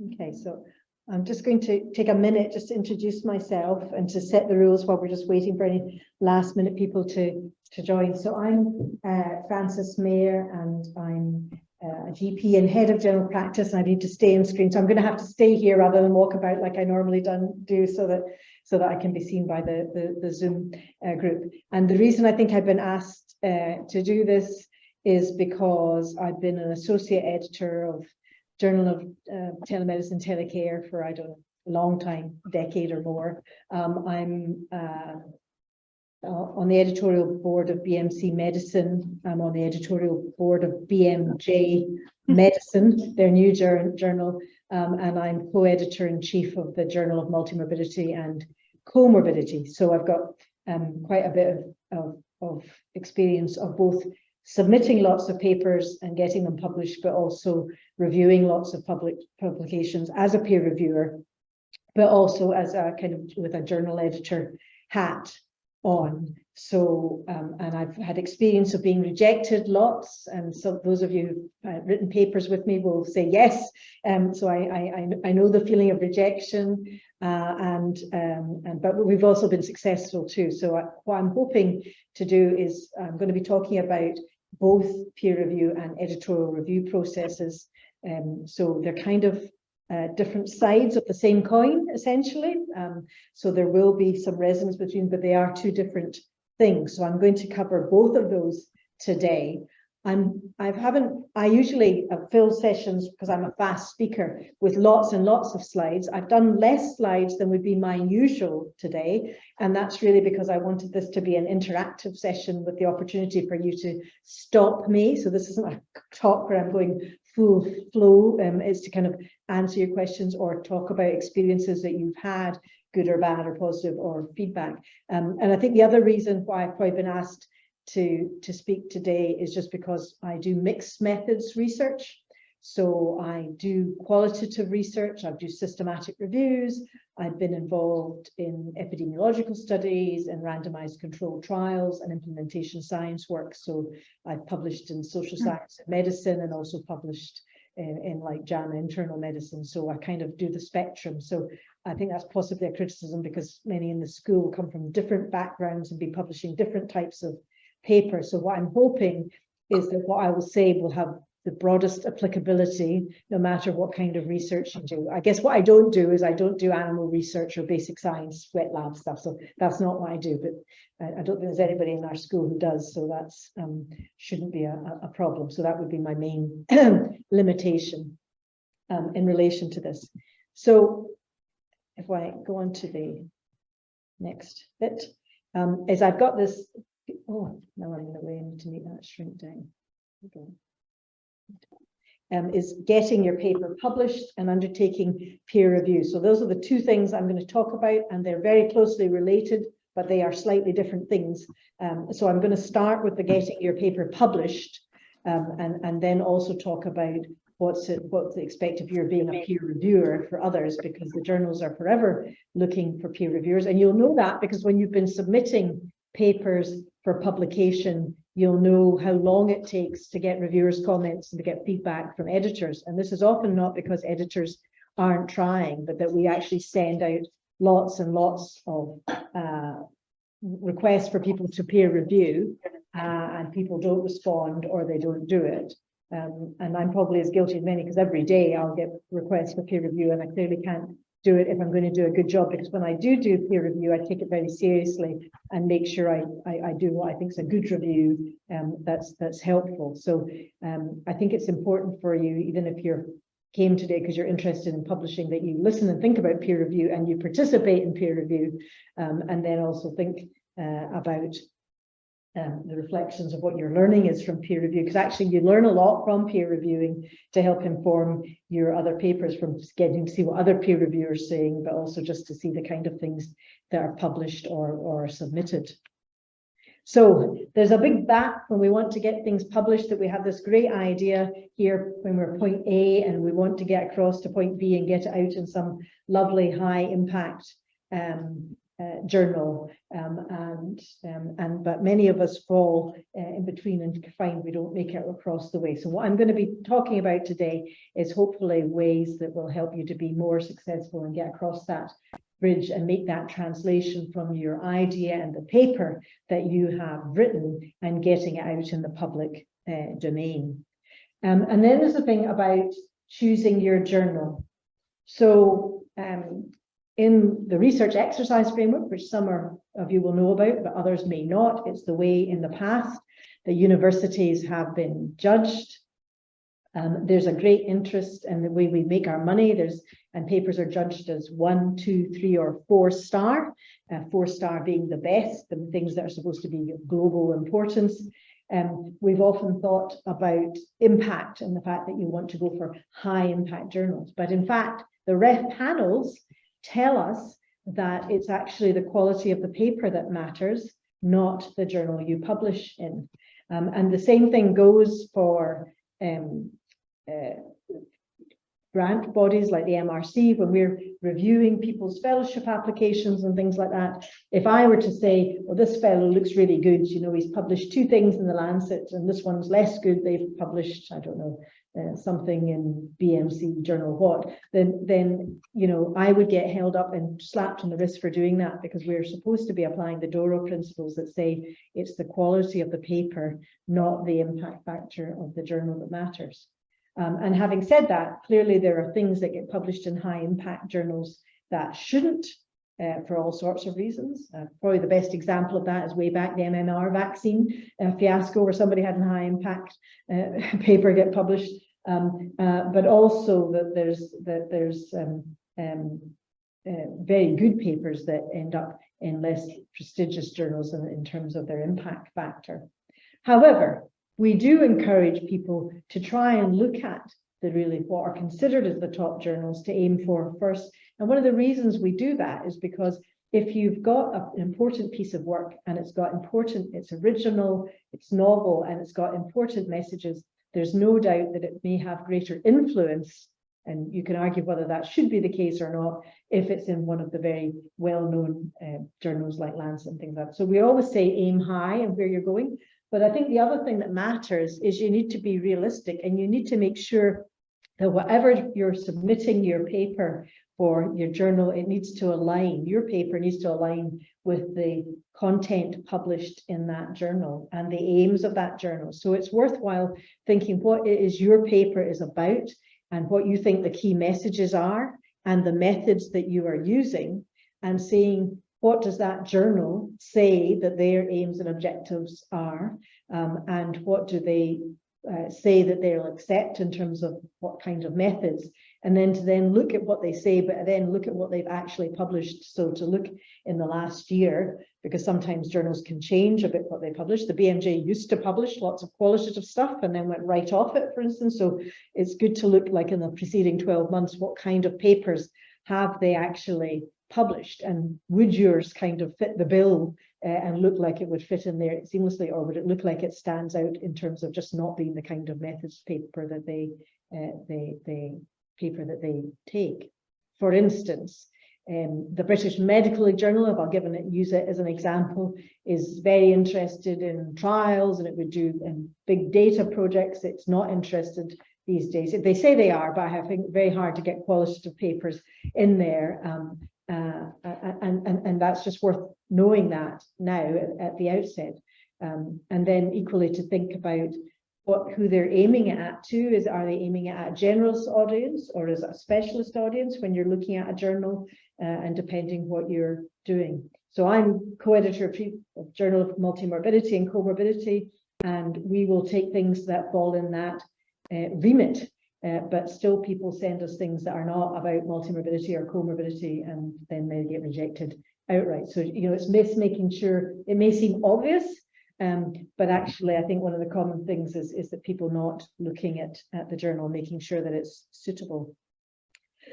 Okay, so I'm just going to take a minute just to introduce myself and to set the rules while we're just waiting for any last minute people to join. So I'm Frances Mair, and I'm a GP and head of general practice, and I need to stay on screen. So I'm going to have to stay here rather than walk about like I normally do so that I can be seen by the Zoom group. And the reason I think I've been asked to do this is because I've been an associate editor of Journal of Telemedicine, Telecare for, I don't know, a long time, decade or more. I'm on the editorial board of BMC Medicine. I'm on the editorial board of BMJ Medicine, their new journal, and I'm co-editor-in-chief of the Journal of Multimorbidity and Comorbidity. So I've got quite a bit of experience of both submitting lots of papers and getting them published, but also reviewing lots of publications as a peer reviewer, but also as a kind of with a journal editor hat on. So, and I've had experience of being rejected lots, and so those of you who've written papers with me will say yes. So I know the feeling of rejection, but we've also been successful too. So what I'm hoping to do is I'm going to be talking about both peer review and editorial review processes. So they're kind of different sides of the same coin, essentially. So there will be some resonance between, but they are two different things. So I'm going to cover both of those today. I usually fill sessions, because I'm a fast speaker, with lots and lots of slides. I've done less slides than would be my usual today, and that's really because I wanted this to be an interactive session with the opportunity for you to stop me. So this isn't a talk where I'm going full flow. It's to kind of answer your questions or talk about experiences that you've had, good or bad or positive or feedback. And I think the other reason why I've probably been asked to speak today is just because I do mixed methods research. So I do qualitative research, I do systematic reviews, I've been involved in epidemiological studies and randomized controlled trials and implementation science work. So I've published in social science and medicine, and also published in like JAMA internal medicine. So I kind of do the spectrum. So I think that's possibly a criticism, because many in the school come from different backgrounds and be publishing different types of paper. So what I'm hoping is that what I will say will have the broadest applicability, no matter what kind of research you do. I guess what I don't do is I don't do animal research or basic science, wet lab stuff. So that's not what I do, but I don't think there's anybody in our school who does. So that's shouldn't be a problem. So that would be my main limitation in relation to this. So if I go on to the next bit, is I've got this. Oh, now I'm in the way. I need to make that shrink down. Okay. Is getting your paper published and undertaking peer review. So those are the two things I'm going to talk about, and they're very closely related, but they are slightly different things. So I'm going to start with the getting your paper published, and then also talk about what's the expect if you're being a peer reviewer for others, because the journals are forever looking for peer reviewers. And you'll know that because when you've been submitting papers for publication, you'll know how long it takes to get reviewers' comments and to get feedback from editors. And this is often not because editors aren't trying, but that we actually send out lots and lots of requests for people to peer review, and people don't respond or they don't do it. And I'm probably as guilty as many, because every day I'll get requests for peer review, and I clearly can't do it if I'm going to do a good job, because when I do peer review, I take it very seriously and make sure I do what I think is a good review that's helpful. So I think it's important for you, even if you came today because you're interested in publishing, that you listen and think about peer review and you participate in peer review, and then also think about the reflections of what your learning is from peer review, because actually you learn a lot from peer reviewing to help inform your other papers, from getting to see what other peer reviewers are saying, but also just to see the kind of things that are published or submitted. So there's a big back when we want to get things published, that we have this great idea here when we're point A and we want to get across to point B and get it out in some lovely high impact journal, but many of us fall in between and find we don't make it across the way. So what I'm going to be talking about today is hopefully ways that will help you to be more successful and get across that bridge and make that translation from your idea and the paper that you have written and getting it out in the public domain. And then there's the thing about choosing your journal. So in the research exercise framework, which some of you will know about, but others may not, it's the way in the past that universities have been judged. There's a great interest in the way we make our money. And papers are judged as 1, 2, 3, or 4 star. 4 star being the best, the things that are supposed to be of global importance. We've often thought about impact and the fact that you want to go for high impact journals. But in fact, the ref panels tell us that it's actually the quality of the paper that matters, not the journal you publish in. And the same thing goes for grant bodies like the MRC. When we're reviewing people's fellowship applications and things like that, if I were to say, well, this fellow looks really good, you know, he's published 2 things in the Lancet and this one's less good, they've published, I don't know, something in BMC journal what, then you know, I would get held up and slapped on the wrist for doing that, because we're supposed to be applying the Doro principles that say it's the quality of the paper, not the impact factor of the journal that matters. And having said that, clearly there are things that get published in high impact journals that shouldn't, for all sorts of reasons. Probably the best example of that is way back the MMR vaccine fiasco, where somebody had a high impact paper get published, but also that there's very good papers that end up in less prestigious journals in terms of their impact factor. However, we do encourage people to try and look at what are considered as the top journals to aim for first. And one of the reasons we do that is because if you've got an important piece of work and it's original, it's novel, and it's got important messages, there's no doubt that it may have greater influence, and you can argue whether that should be the case or not, if it's in one of the very well-known journals like Lancet and things like that. So we always say aim high and where you're going. But I think the other thing that matters is you need to be realistic, and you need to make sure that whatever you're submitting your paper for your journal, it needs to align, your paper needs to align with the content published in that journal and the aims of that journal. So it's worthwhile thinking what it is your paper is about and what you think the key messages are and the methods that you are using, and seeing what does that journal say that their aims and objectives are, and what do they say that they'll accept in terms of what kind of methods, and then to look at what they say, but then look at what they've actually published. So to look in the last year, because sometimes journals can change a bit what they publish. The BMJ used to publish lots of qualitative stuff and then went right off it, for instance. So it's good to look, like in the preceding 12 months, what kind of papers have they actually published, and would yours kind of fit the bill and look like it would fit in there seamlessly, or would it look like it stands out in terms of just not being the kind of methods paper that they take. For instance, the British Medical Journal, if I'll use it as an example, is very interested in trials, and it would do big data projects. It's not interested these days. They say they are, but I think very hard to get qualitative papers in there. And that's just worth knowing that now at the outset. And then equally to think about who they're aiming at too. Are they aiming at a generalist audience, or is it a specialist audience when you're looking at a journal, and depending what you're doing. So I'm co-editor of Journal of Multimorbidity and Comorbidity, and we will take things that fall in that remit. But still people send us things that are not about multimorbidity or comorbidity, and then they get rejected outright. So, you know, it's making sure, it may seem obvious, but actually I think one of the common things is that people not looking at the journal, making sure that it's suitable.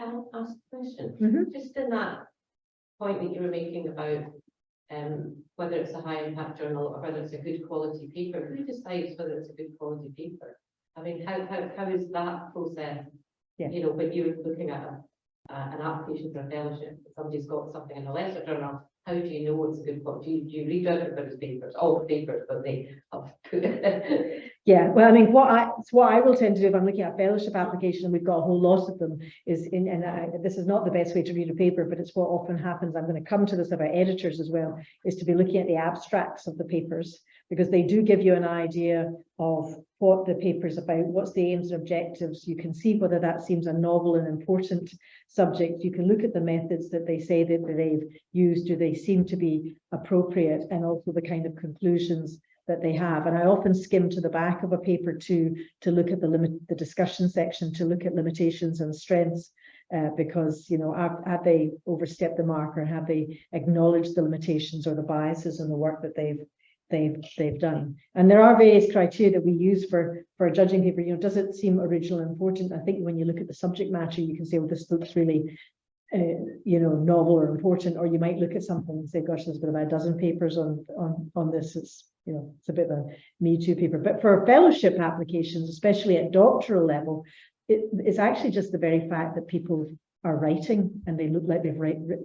I'll ask a question. Just in that point that you were making about whether it's a high impact journal or whether it's a good quality paper, who decides whether it's a good quality paper? I mean, how is that process? Yeah. You know, when you're looking at an application for a fellowship, somebody's got something in a lesser journal how do you know it's a good quality? Do you read everybody's papers, all the papers, but they have put it? Yeah, well, I mean, what I will tend to do if I'm looking at a fellowship application, and we've got a whole lot of them, is this is not the best way to read a paper, but it's what often happens. I'm going to come to this about editors as well, is to be looking at the abstracts of the papers, because they do give you an idea of what the paper is about, what's the aims and objectives. You can see whether that seems a novel and important subject. You can look at the methods that they say that they've used. Do they seem to be appropriate? And also the kind of conclusions that they have. And I often skim to the back of a paper to look at the discussion section, to look at limitations and strengths, because, you know, have they overstepped the mark, or have they acknowledged the limitations or the biases in the work that they've done. And there are various criteria that we use for a judging paper. You know, does it seem original and important? I think when you look at the subject matter, you can say, well, this looks really you know, novel or important. Or you might look at something and say, gosh, there's been about a dozen papers on this. It's, you know, it's a bit of a Me Too paper. But for fellowship applications, especially at doctoral level, it's actually just the very fact that people are writing and they look like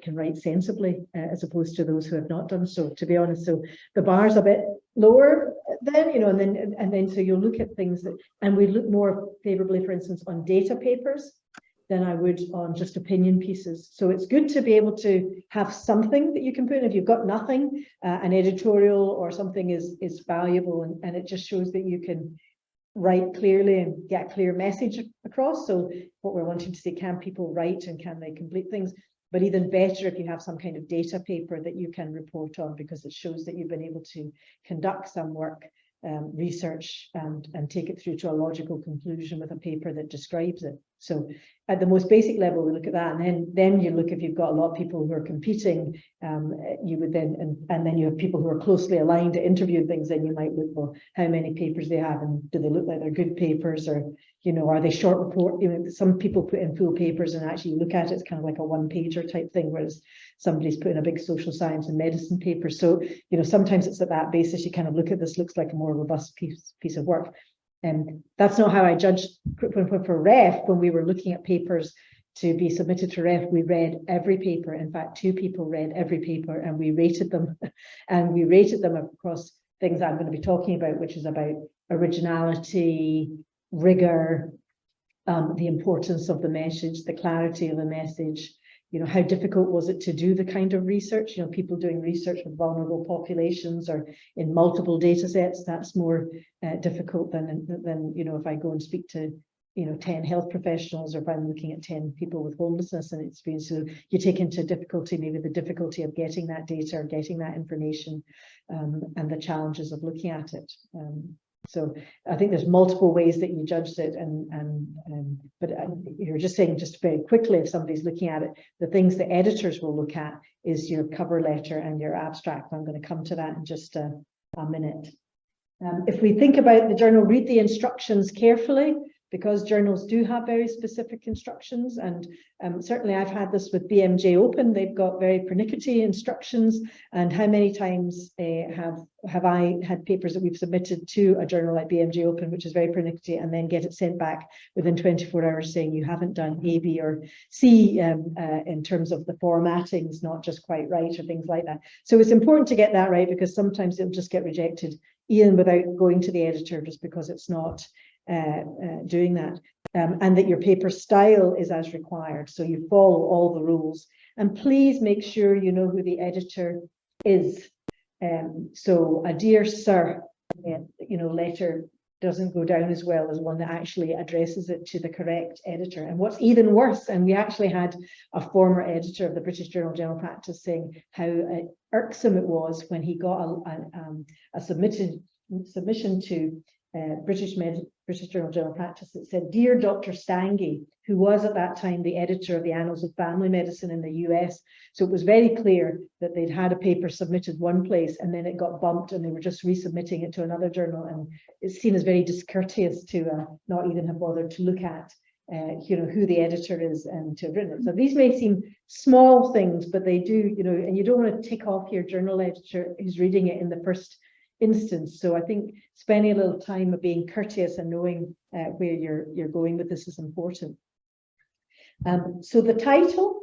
can write sensibly, as opposed to those who have not done so, to be honest. So the bar's a bit lower then, you know, and then so you'll look at things that, and we look more favorably, for instance, on data papers than I would on just opinion pieces. So it's good to be able to have something that you can put in. If you've got nothing, an editorial or something is valuable, and it just shows that you can write clearly and get a clear message across. So what we're wanting to say, can people write and can they complete things? But even better if you have some kind of data paper that you can report on, because it shows that you've been able to conduct some work, research, and take it through to a logical conclusion with a paper that describes it. So at the most basic level, we look at that, and then you look, if you've got a lot of people who are competing, you would then, and then you have people who are closely aligned to interview things, then you might look for how many papers they have, and do they look like they're good papers, or, you know, are they short report? You know, some people put in full papers and actually look at it, it's kind of like a one-pager type thing, whereas somebody's put in a big social science and medicine paper. So, you know, sometimes it's at that basis you kind of look at this, looks like a more robust piece of work. And that's not how I judged for REF. When we were looking at papers to be submitted to REF, we read every paper. In fact, 2 people read every paper, and we rated them. And we rated them across things I'm going to be talking about, which is about originality, rigor, the importance of the message, the clarity of the message. You know, how difficult was it to do the kind of research? You know, people doing research with vulnerable populations or in multiple data sets, that's more difficult than, you know, if I go and speak to, you know, 10 health professionals, or if I'm looking at 10 people with homelessness and experience. So you take into difficulty, maybe the difficulty of getting that data or getting that information, and the challenges of looking at it. So I think there's multiple ways that you judged it, but you're just saying, just very quickly, if somebody's looking at it, the things the editors will look at is your cover letter and your abstract. I'm going to come to that in just a minute. If we think about the journal, read the instructions carefully, because journals do have very specific instructions. And certainly I've had this with BMJ Open. They've got very pernickety instructions. And how many times have I had papers that we've submitted to a journal like BMJ Open, which is very pernickety, and then get it sent back within 24 hours saying you haven't done A, B, or C in terms of the formatting is not just quite right, or things like that. So it's important to get that right, because sometimes it'll just get rejected even without going to the editor, just because it's not doing that, and that your paper style is as required, so you follow all the rules. And please make sure you know who the editor is. So a dear sir, you know, letter doesn't go down as well as one that actually addresses it to the correct editor. And what's even worse, and we actually had a former editor of the British Journal of General Practice saying how irksome it was when he got a submission to British Journal of General Practice that said, "Dear Dr. Stange," who was at that time the editor of the Annals of Family Medicine in the US. So it was very clear that they'd had a paper submitted one place and then it got bumped and they were just resubmitting it to another journal. And it's seen as very discourteous to not even have bothered to look at you know, who the editor is and to have written it. So these may seem small things, but they do, you know, and you don't want to tick off your journal editor who's reading it in the first instance. So I think spending a little time of being courteous and knowing where you're going with this is important. So the title,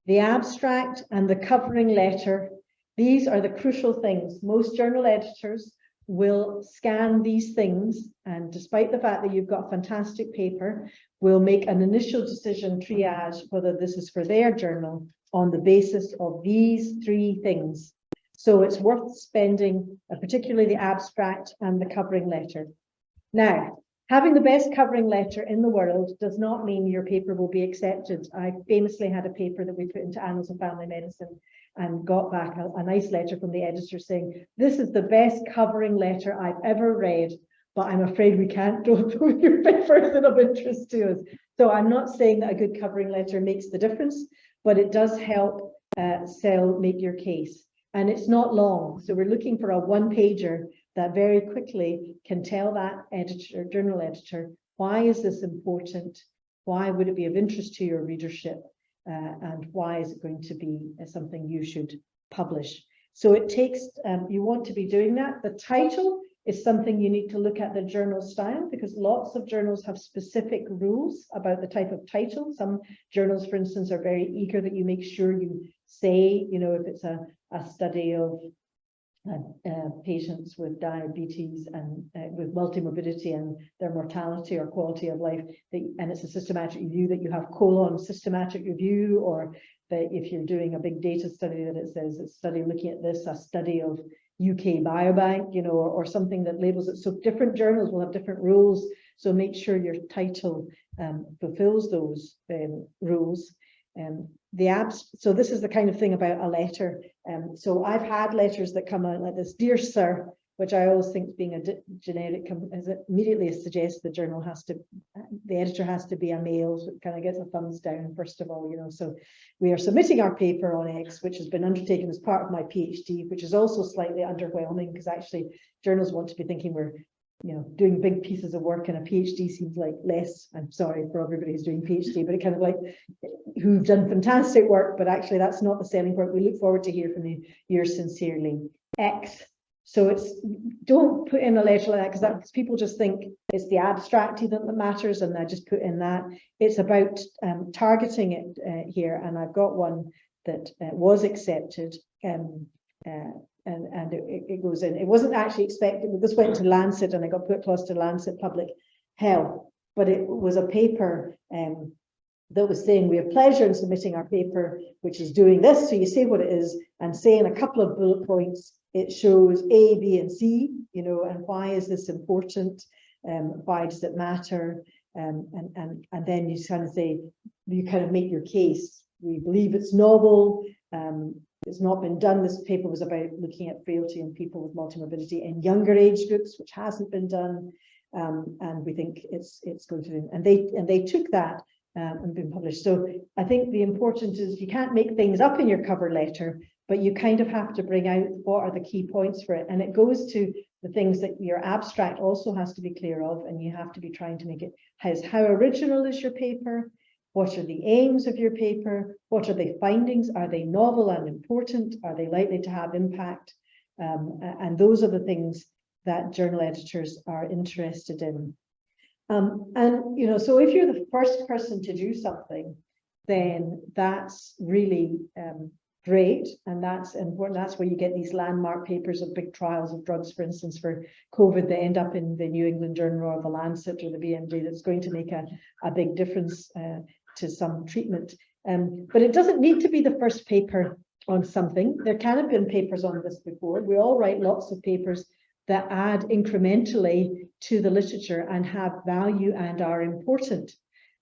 the abstract, and the covering letter These are the crucial things. Most journal editors will scan these things, and despite the fact that you've got fantastic paper, will make an initial decision triage whether this is for their journal on the basis of these three things. So it's worth spending, particularly the abstract and the covering letter. Now, having the best covering letter in the world does not mean your paper will be accepted. I famously had a paper that we put into Annals of Family Medicine and got back a nice letter from the editor saying, this is the best covering letter I've ever read, but I'm afraid we can't do your paper isn't of interest to us. So I'm not saying that a good covering letter makes the difference, but it does help make your case. And it's not long. So we're looking for a one-pager that very quickly can tell that editor, journal editor, why is this important? Why would it be of interest to your readership? And why is it going to be something you should publish? So it takes, you want to be doing that. The title is something you need to look at the journal style, because lots of journals have specific rules about the type of title. Some journals, for instance, are very eager that you make sure you say, you know, if it's a study of patients with diabetes and with multimorbidity and their mortality or quality of life, and it's a systematic review, that you have systematic review, or that if you're doing a big data study that it says a study looking at this, a study of UK Biobank, you know, or something that labels it. So different journals will have different rules. So make sure your title fulfills those rules. So this is the kind of thing about a letter. So I've had letters that come out like this, dear sir, which I always think being a generic, as it immediately suggests the journal has to, the editor has to be a male, so it kind of gets a thumbs down first of all, you know. So we are submitting our paper on X, which has been undertaken as part of my PhD, which is also slightly underwhelming because actually journals want to be thinking we're, you know, doing big pieces of work, and a PhD seems like less. I'm sorry for everybody who's doing PhD, but it kind of like who've done fantastic work, but actually that's not the selling point. We look forward to hear from you. Yours sincerely, X. So it's, don't put in a letter like that, because people just think it's the abstract that matters, and I just put in that. It's about targeting it here, and I've got one that was accepted. And it goes in. It wasn't actually expected, but this went to Lancet and it got put across to Lancet Public Health. But it was a paper that was saying we have pleasure in submitting our paper, which is doing this. So you say what it is and say in a couple of bullet points, it shows A, B, and C, you know, and why is this important? Why does it matter? And then you kind of say, you kind of make your case. We believe it's novel. It's not been done. This paper was about looking at frailty in people with multimorbidity in younger age groups, which hasn't been done, and we think it's going to be. And they took that and been published. So I think the important is you can't make things up in your cover letter, but you kind of have to bring out what are the key points for it, and it goes to the things that your abstract also has to be clear of, and you have to be trying to make it how original is your paper. What are the aims of your paper? What are the findings? Are they novel and important? Are they likely to have impact? And those are the things that journal editors are interested in. And, you know, so if you're the first person to do something, then that's really great. And that's important. That's where you get these landmark papers of big trials of drugs, for instance, for COVID that end up in the New England Journal or the Lancet or the BMJ, that's going to make a big difference to some treatment. But it doesn't need to be the first paper on something. There can have been papers on this before. We all write lots of papers that add incrementally to the literature and have value and are important.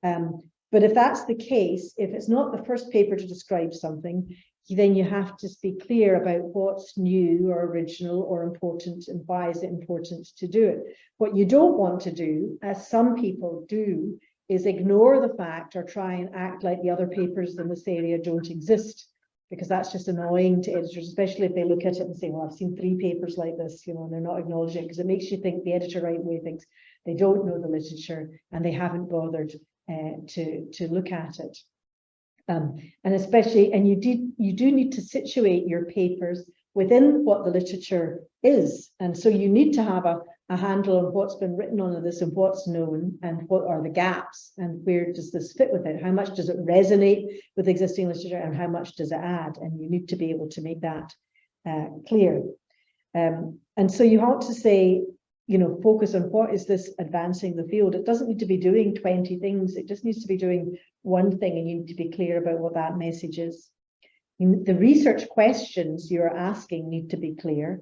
But if that's the case, if it's not the first paper to describe something, then you have to be clear about what's new or original or important and why is it important to do it. What you don't want to do, as some people do, is ignore the fact or try and act like the other papers in this area don't exist, because that's just annoying to editors, especially if they look at it and say, well, I've seen 3 papers like this, you know, and they're not acknowledging it, because it makes you think, the editor right away thinks they don't know the literature and they haven't bothered to look at it. And especially, and you do need to situate your papers within what the literature is. And so you need to have a handle on what's been written on this and what's known and what are the gaps and where does this fit with it? How much does it resonate with existing literature and how much does it add? And you need to be able to make that clear. And so you want to say, you know, focus on what is this advancing the field. It doesn't need to be doing 20 things. It just needs to be doing one thing, and you need to be clear about what that message is. The research questions you're asking need to be clear.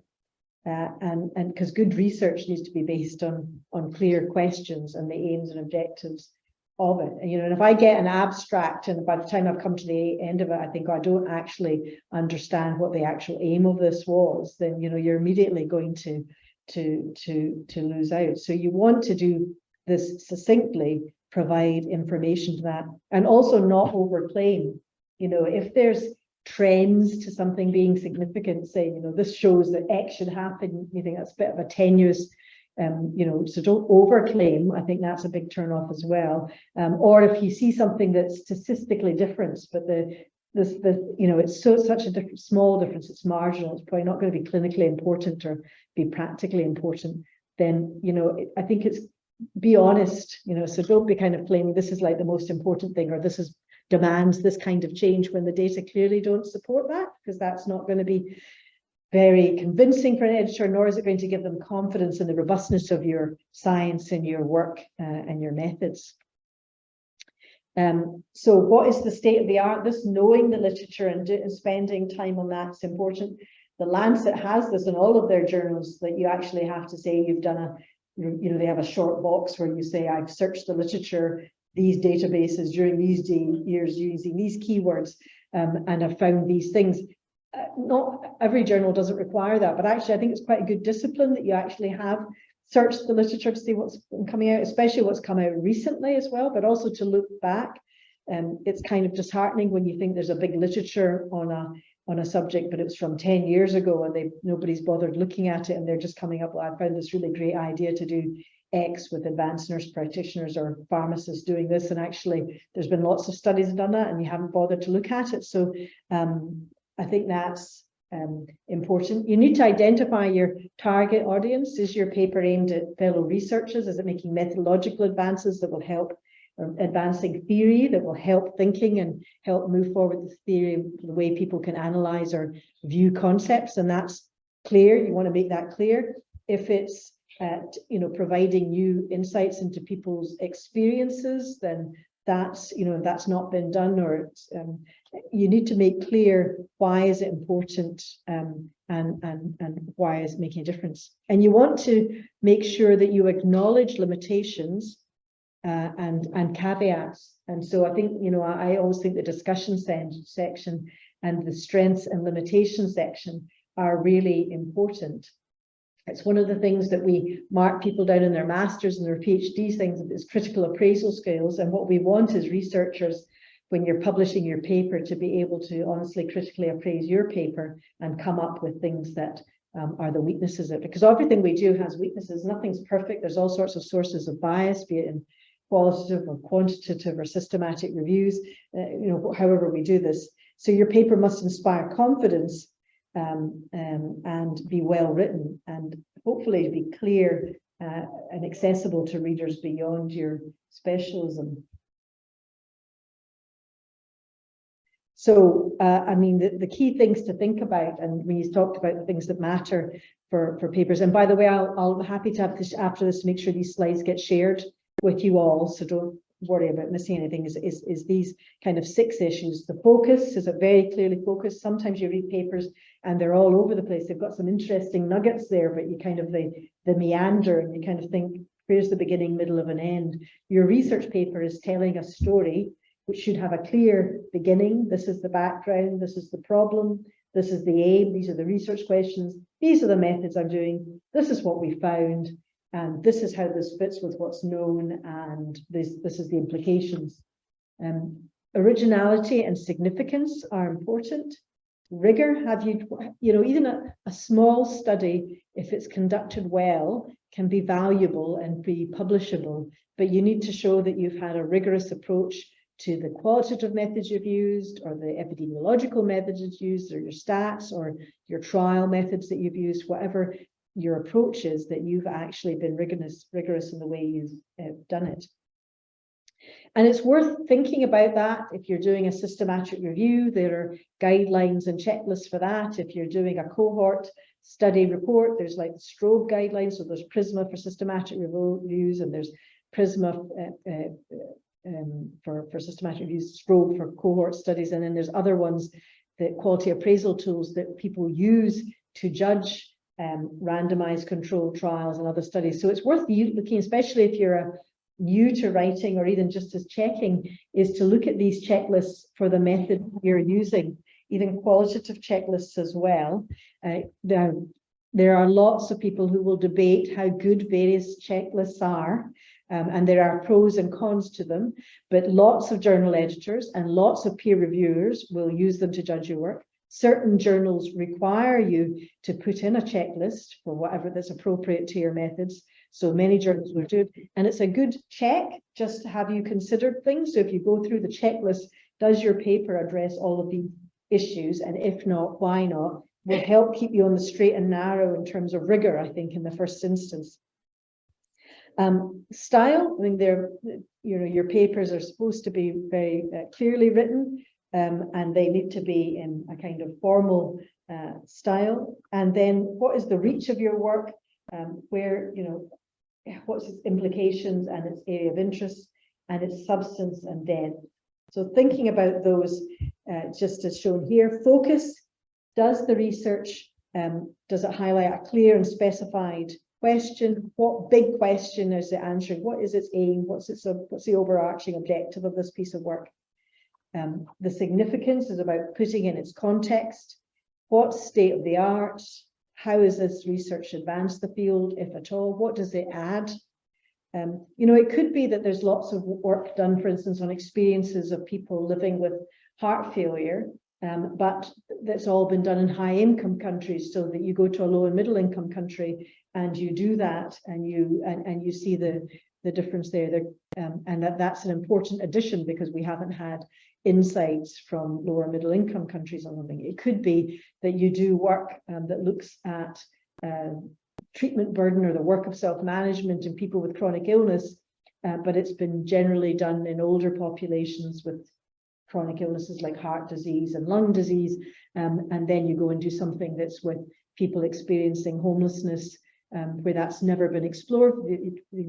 And because good research needs to be based on clear questions and the aims and objectives of it. And, you know, and if I get an abstract and by the time I've come to the end of it, I think, oh, I don't actually understand what the actual aim of this was, then, you know, you're immediately going to lose out. So you want to do this succinctly, provide information to that, and also not overclaim. You know, if there's trends to something being significant, say, you know, this shows that X should happen, you think that's a bit of a tenuous, you know, so don't overclaim. I think that's a big turn off as well. Or if you see something that's statistically different, but you know, it's such a small difference, it's marginal, it's probably not going to be clinically important or be practically important, then, you know, I think it's, be honest, you know, so don't be kind of claiming this is like the most important thing, or this is demands this kind of change when the data clearly don't support that, because that's not going to be very convincing for an editor, nor is it going to give them confidence in the robustness of your science and your work and your methods. So what is the state of the art? This knowing the literature and spending time on that is important. The Lancet has this in all of their journals, that you actually have to say you've done you know, they have a short box where you say, I've searched the literature, these databases during these years using these keywords, and I've found these things. Not every journal doesn't require that, but actually I think it's quite a good discipline that you actually have searched the literature to see what's coming out, especially what's come out recently as well, but also to look back. It's kind of disheartening when you think there's a big literature on a subject, but it was from 10 years ago and nobody's bothered looking at it, and they're just coming up, well, I found this really great idea to do X with advanced nurse practitioners or pharmacists doing this, and actually there's been lots of studies have done that and you haven't bothered to look at it. So I think that's important. You need to identify your target audience. Is your paper aimed at fellow researchers? Is it making methodological advances that will help, or advancing theory that will help thinking and help move forward the theory, the way people can analyze or view concepts? And that's clear. You want to make that clear. If it's you know, providing new insights into people's experiences, then that's, you know, that's not been done, or it's, you need to make clear why is it important, and why is it making a difference. And you want to make sure that you acknowledge limitations and caveats. And so I think, you know, I always think the discussion section and the strengths and limitations section are really important. It's one of the things that we mark people down in their masters and their PhD things is critical appraisal skills. And what we want is researchers, when you're publishing your paper, to be able to honestly critically appraise your paper and come up with things that are the weaknesses of it. Because everything we do has weaknesses. Nothing's perfect. There's all sorts of sources of bias, be it in qualitative or quantitative or systematic reviews, you know, however we do this. So your paper must inspire confidence and be well written, and hopefully be clear and accessible to readers beyond your specialism. So, I mean, the key things to think about, and when you talked about the things that matter for papers, and by the way, I'll be happy to have this after this, make sure these slides get shared with you all, so don't worry about missing anything, is these kind of 6 issues. The focus is a very clearly focused. Sometimes you read papers and they're all over the place. They've got some interesting nuggets there, but you kind of the meander, and you kind of think, where's the beginning, middle, of an end? Your research paper is telling a story which should have a clear beginning. This is the background, this is the problem, this is the aim, these are the research questions, these are the methods I'm doing, this is what we found, and this is how this fits with what's known, and this is the implications. Originality and significance are important. Rigor, you know, even a small study, if it's conducted well, can be valuable and be publishable, but you need to show that you've had a rigorous approach to the qualitative methods you've used, or the epidemiological methods you've used, or your stats, or your trial methods that you've used, whatever your approach is, that you've actually been rigorous in the way you've done it. And it's worth thinking about that. If you're doing a systematic review, there are guidelines and checklists for that. If you're doing a cohort study report, there's like STROBE guidelines. So there's PRISMA for systematic reviews, and there's PRISMA for systematic reviews, STROBE for cohort studies, and then there's other ones, the quality appraisal tools that people use to judge randomized controlled trials and other studies. So it's worth you looking, especially if you're new to writing or even just as checking, is to look at these checklists for the method you're using, even qualitative checklists as well. There are lots of people who will debate how good various checklists are, and there are pros and cons to them, but lots of journal editors and lots of peer reviewers will use them to judge your work. Certain journals require you to put in a checklist for whatever that's appropriate to your methods. So many journals will do it. And it's a good check just to have you considered things. So if you go through the checklist, does your paper address all of these issues? And if not, why not? Will help keep you on the straight and narrow in terms of rigor, I think, in the first instance. Style, I mean, your papers are supposed to be very clearly written. And they need to be in a kind of formal style. And then what is the reach of your work? Where, what's its implications and its area of interest and its substance and depth. So thinking about those, just as shown here, focus. Does the research, does it highlight a clear and specified question? What big question is it answering? What is its aim? What's the overarching objective of this piece of work? The significance is about putting in its context. What's state of the art? How is this research advanced the field, if at all? What does it add? It could be that there's lots of work done, for instance, on experiences of people living with heart failure, but that's all been done in high income countries, so that you go to a low and middle income country and you do that and you see the difference there. And that's an important addition, because we haven't had insights from lower middle income countries on something. It could be that you do work that looks at treatment burden or the work of self-management in people with chronic illness, but it's been generally done in older populations with chronic illnesses like heart disease and lung disease, and then you go and do something that's with people experiencing homelessness, where that's never been explored.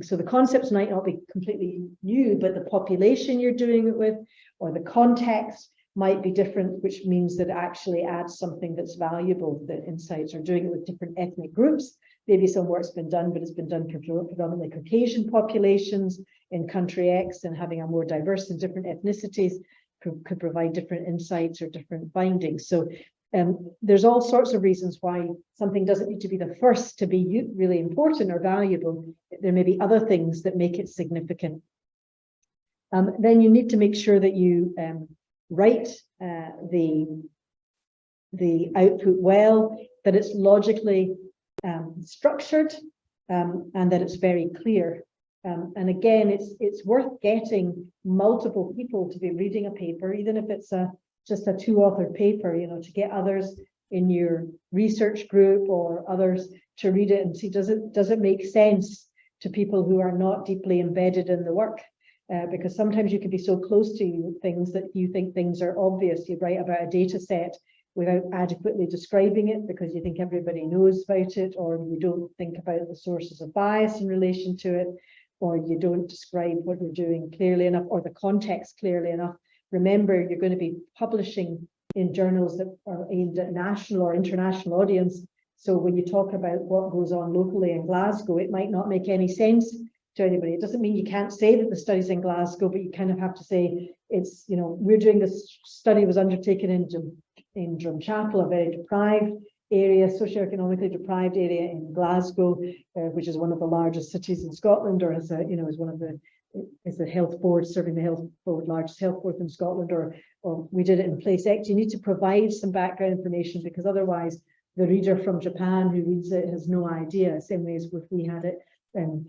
So the concepts might not be completely new, but the population you're doing it with or the context might be different, which means that it actually adds something that's valuable. The insights are doing it with different ethnic groups. Maybe some work's been done, but it's been done for predominantly Caucasian populations in country X, and having a more diverse and different ethnicities could provide different insights or different findings. So there's all sorts of reasons why something doesn't need to be the first to be really important or valuable. There may be other things that make it significant. Then you need to make sure that you write the output well, that it's logically structured, and that it's very clear. And again, it's worth getting multiple people to be reading a paper, even if it's just a two-authored paper, to get others in your research group or others to read it and see, does it make sense to people who are not deeply embedded in the work? Because sometimes you can be so close to things that you think things are obvious. You write about a data set without adequately describing it because you think everybody knows about it, or you don't think about the sources of bias in relation to it, or you don't describe what you're doing clearly enough, or the context clearly enough. Remember, you're going to be publishing in journals that are aimed at national or international audience. So when you talk about what goes on locally in Glasgow, it might not make any sense to anybody. It doesn't mean you can't say that the study's in Glasgow, but you kind of have to say it's, we're doing this study was undertaken in Drumchapel, a very deprived area, socioeconomically deprived area in Glasgow, which is one of the largest cities in Scotland, or is one of the health board, serving the health board, largest health board in Scotland, or we did it in place X. You need to provide some background information, because otherwise the reader from Japan who reads it has no idea. Same way as if we had it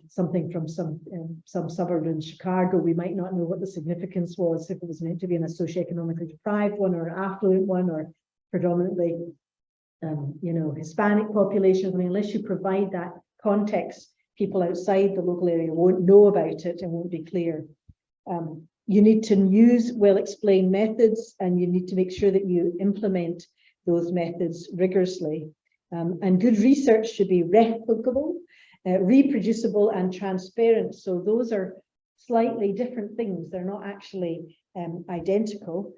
something from some suburb in Chicago, we might not know what the significance was, if it was meant to be in a socioeconomically deprived one or an affluent one or predominantly Hispanic population. I mean, unless you provide that context, people outside the local area won't know about it and won't be clear. You need to use well-explained methods, and you need to make sure that you implement those methods rigorously. And good research should be replicable, reproducible, and transparent. So those are slightly different things. They're not actually identical.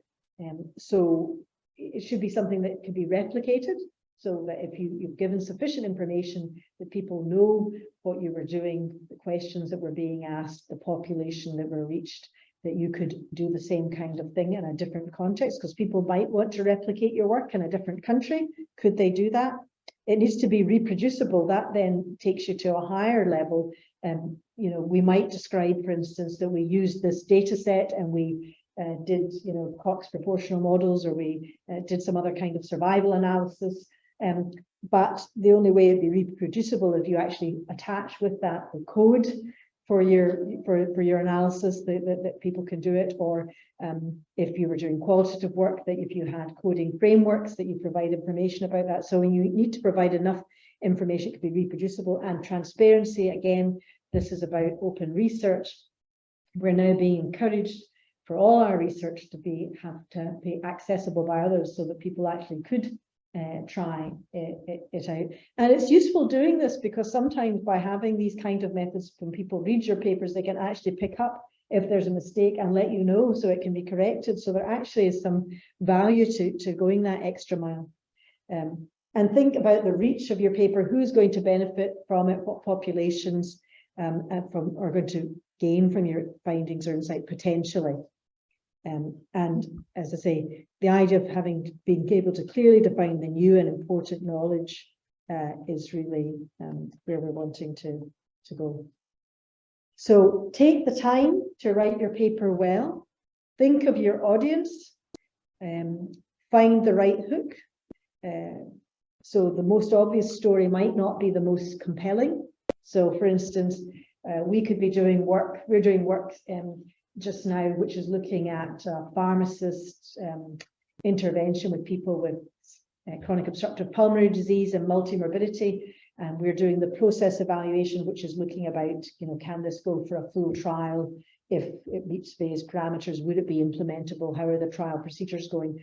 So it should be something that can be replicated, so that if you've given sufficient information that people know what you were doing, the questions that were being asked, the population that were reached, that you could do the same kind of thing in a different context, because people might want to replicate your work in a different country. Could they do that? It needs to be reproducible. That then takes you to a higher level. We might describe, for instance, that we used this data set and we did, Cox proportional models, or we did some other kind of survival analysis. But the only way it'd be reproducible if you actually attach with that the code for your analysis, that people can do it, or if you were doing qualitative work, that if you had coding frameworks, that you provide information about that. So you need to provide enough information to be reproducible. And transparency, again, this is about open research. We're now being encouraged for all our research to be accessible by others, so that people actually could try it out. And it's useful doing this, because sometimes by having these kind of methods, when people read your papers, they can actually pick up if there's a mistake and let you know, so it can be corrected. So there actually is some value to going that extra mile. And think about the reach of your paper. Who's going to benefit from it? What populations are going to gain from your findings or insight potentially? And as I say, the idea of being able to clearly define the new and important knowledge is really where we're wanting to go. So take the time to write your paper well. Think of your audience. Find the right hook. So the most obvious story might not be the most compelling. So for instance, we could be doing work, we're doing work just now, which is looking at pharmacist intervention with people with chronic obstructive pulmonary disease and multimorbidity. And we're doing the process evaluation, which is looking about, can this go for a full trial? If it meets various parameters, would it be implementable? How are the trial procedures going?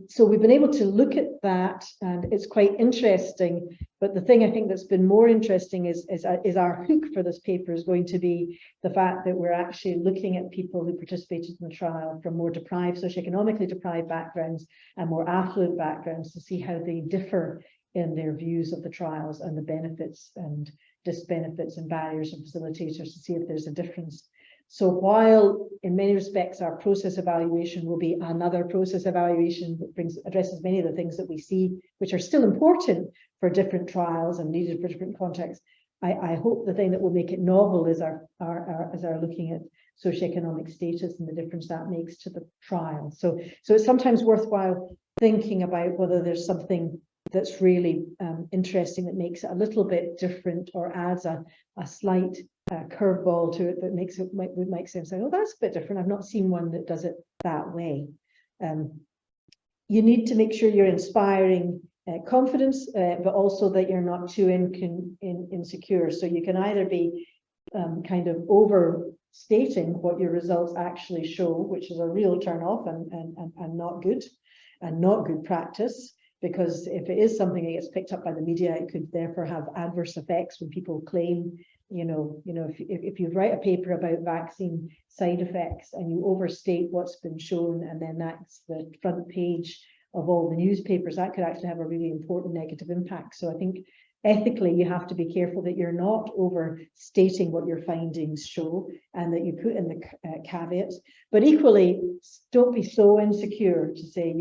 So we've been able to look at that, and it's quite interesting. But the thing I think that's been more interesting is our hook for this paper is going to be the fact that we're actually looking at people who participated in the trial from more deprived, socioeconomically deprived backgrounds and more affluent backgrounds, to see how they differ in their views of the trials and the benefits and disbenefits and barriers of facilitators, to see if there's a difference. So while in many respects our process evaluation will be another process evaluation that addresses many of the things that we see, which are still important for different trials and needed for different contexts, I hope the thing that will make it novel is our looking at socioeconomic status and the difference that makes to the trial. So it's sometimes worthwhile thinking about whether there's something that's really interesting that makes it a little bit different, or adds a slight curveball to it that makes it would make sense. Oh, that's a bit different. I've not seen one that does it that way. You need to make sure you're inspiring confidence, but also that you're not too insecure. So you can either be kind of overstating what your results actually show, which is a real turn off and not good, and not good practice. Because if it is something that gets picked up by the media, it could therefore have adverse effects when people claim, if you write a paper about vaccine side effects and you overstate what's been shown, and then that's the front page of all the newspapers, that could actually have a really important negative impact. So I think ethically, you have to be careful that you're not overstating what your findings show, and that you put in the caveats. But equally, don't be so insecure to say,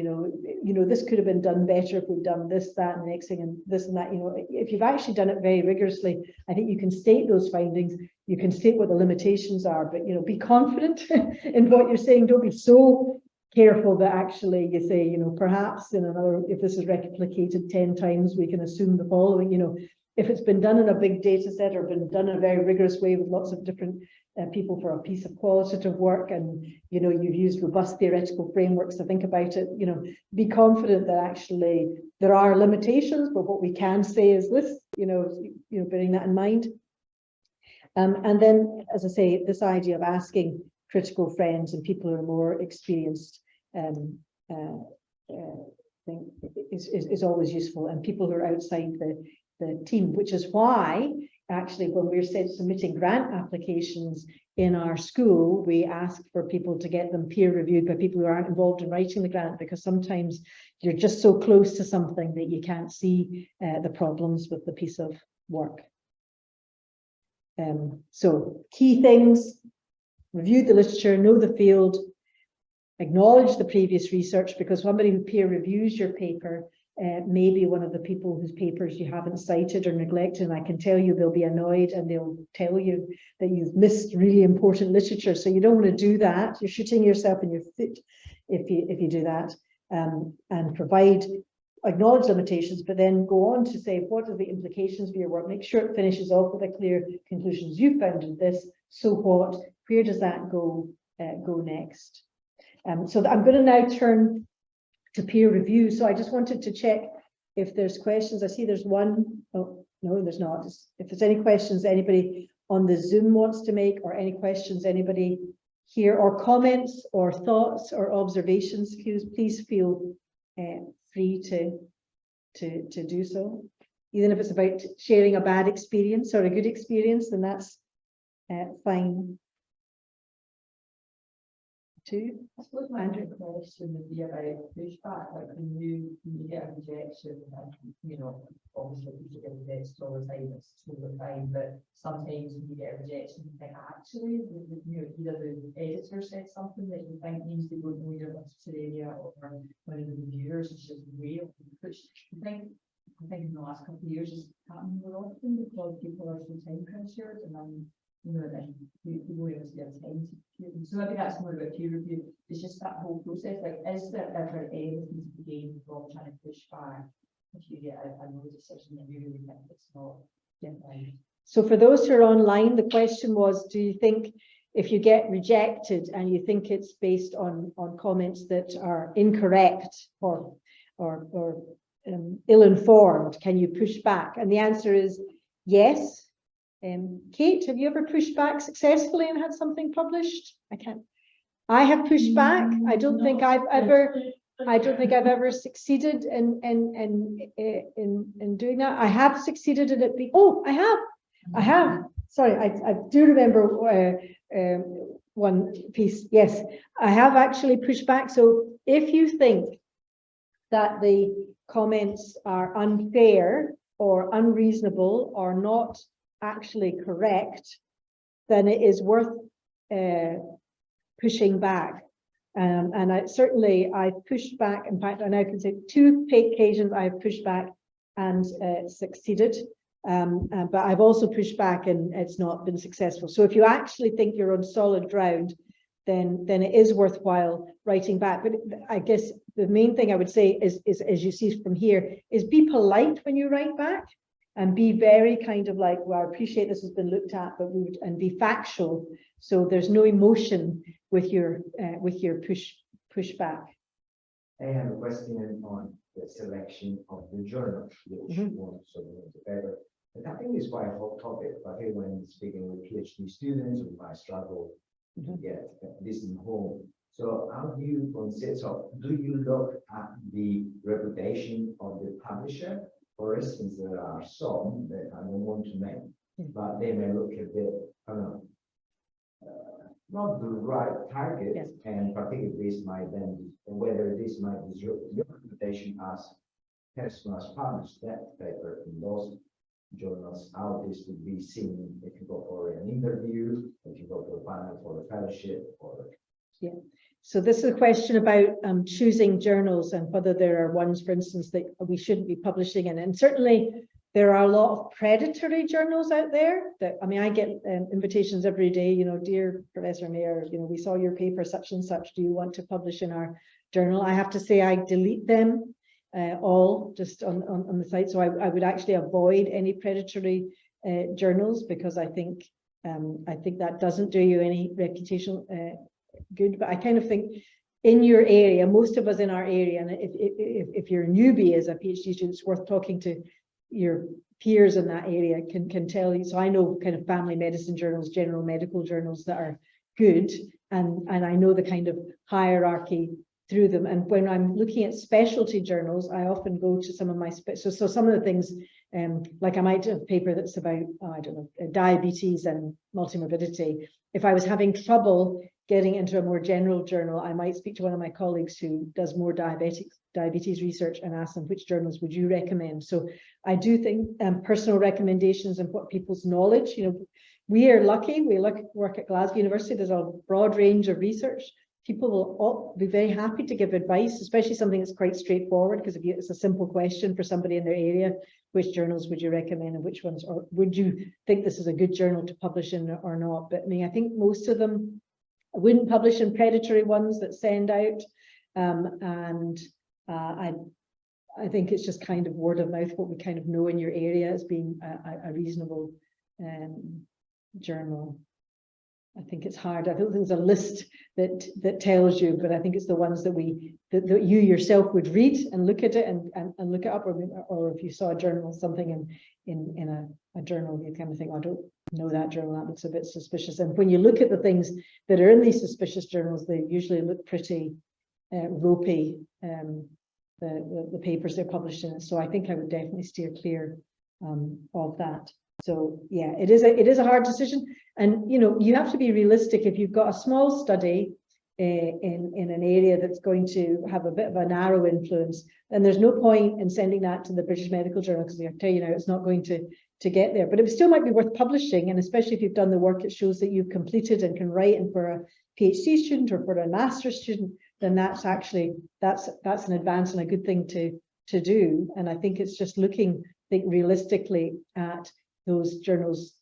this could have been done better if we'd done this, that, and the next thing, and this and that. If you've actually done it very rigorously, I think you can state those findings. You can state what the limitations are, but be confident in what you're saying. Don't be so careful that actually you say, perhaps in another, if this is replicated 10 times, we can assume the following. If it's been done in a big data set, or been done in a very rigorous way with lots of different people for a piece of qualitative work, and you've used robust theoretical frameworks to think about it, be confident that actually there are limitations, but what we can say is this, bearing that in mind. And then, as I say, this idea of asking critical friends and people who are more experienced thing is always useful, and people who are outside the team, which is why actually when we're submitting grant applications in our school, we ask for people to get them peer reviewed by people who aren't involved in writing the grant, because sometimes you're just so close to something that you can't see the problems with the piece of work. So key things: review the literature, know the field, acknowledge the previous research, because somebody who peer reviews your paper may be one of the people whose papers you haven't cited or neglected, and I can tell you they'll be annoyed and they'll tell you that you've missed really important literature. So you don't want to do that. You're shooting yourself in your foot if you do that. And acknowledge limitations, but then go on to say, what are the implications of your work? Make sure it finishes off with a clear conclusions. You found in this, so what? Where does that go next? So I'm going to now turn to peer review. So I just wanted to check if there's questions. I see there's one. Oh, no, there's not. If there's any questions anybody on the Zoom wants to make, or any questions anybody here, or comments or thoughts or observations, please feel free to do so. Even if it's about sharing a bad experience or a good experience, then that's fine too. I suppose my question would be about pushback, like when you get a rejection, and obviously you get rejected all the time, it's totally fine, but sometimes when you get a rejection, you think actually, either the editor said something that you think means they don't know your literature area, or one of the reviewers is just way off the push. I think in the last couple of years it's happening more often because people are so time pressured, and then then people always get time to peer review. So maybe that's more about peer review. It's just that whole process. Like, is there ever anything to gain from trying to push back if you get a no decision that you really think it's not? So for those who are online, the question was, do you think if you get rejected and you think it's based on comments that are incorrect or ill-informed, can you push back? And the answer is yes. Kate, have you ever pushed back successfully and had something published? I have pushed back. I don't think I've ever succeeded in doing that. I have succeeded in it. I have. Sorry, I do remember one piece. Yes, I have actually pushed back. So if you think that the comments are unfair or unreasonable or not actually correct, then it is worth pushing back. And I've pushed back. In fact, I now can say 2 occasions I have pushed back and succeeded. But I've also pushed back and it's not been successful. So if you actually think you're on solid ground, then it is worthwhile writing back. But I guess the main thing I would say is as you see from here, is be polite when you write back. And be very kind of like, well, I appreciate this has been looked at, but and be factual. So there's no emotion with your pushback. I have a question on the selection of the journal, which one so better. And I think it's quite a hot topic, particularly when speaking with PhD students who might struggle to get this in home. So how do you consider? So do you look at the reputation of the publisher? For instance, there are some that I don't want to name, but they may look a bit, I don't know, not the right target, yes. And particularly this might then, whether this might disrupt your reputation as person has published that paper in those journals, how this would be seen if you go for an interview, if you go for a panel for a fellowship, or So this is a question about choosing journals and whether there are ones, for instance, that we shouldn't be publishing in. And certainly there are a lot of predatory journals out there that, I mean, I get invitations every day, dear Professor Mair, we saw your paper such and such. Do you want to publish in our journal? I have to say I delete them all just on the site. So I would actually avoid any predatory journals, because I think that doesn't do you any reputational good. But I kind of think in your area, most of us in our area, and if you're a newbie as a PhD student, it's worth talking to your peers in that area can tell you. So I know kind of family medicine journals, general medical journals that are good, and I know the kind of hierarchy through them. And when I'm looking at specialty journals, I often go to some of my so some of the things, like I might have a paper that's about, I don't know, diabetes and multimorbidity. If I was having trouble getting into a more general journal, I might speak to one of my colleagues who does more diabetes research and ask them, which journals would you recommend? So I do think personal recommendations and what people's knowledge, we are lucky, work at Glasgow University, there's a broad range of research. People will all be very happy to give advice, especially something that's quite straightforward, because if it's a simple question for somebody in their area, which journals would you recommend and which ones, or would you think this is a good journal to publish in or not? But I mean, I think most of them, I wouldn't publish in predatory ones that send out. I think it's just kind of word of mouth, what we kind of know in your area as being a reasonable journal. I think it's hard. I don't think there's a list that tells you, but I think it's the ones that that you yourself would read and look at it and look it up, or if you saw a journal, something in a journal, you kind of think, oh, I don't know that journal, that looks a bit suspicious. And when you look at the things that are in these suspicious journals, they usually look pretty ropey, the papers they're published in. So I think I would definitely steer clear of that. So yeah, it is a hard decision, and you have to be realistic. If you've got a small study in an area that's going to have a bit of a narrow influence, then there's no point in sending that to the British Medical Journal, because I tell you now, it's not going to get there. But it still might be worth publishing, and especially if you've done the work, it shows that you've completed and can write, and for a PhD student or for a master's student, then that's actually that's an advance and a good thing to do. And I think it's just looking, realistically at those journals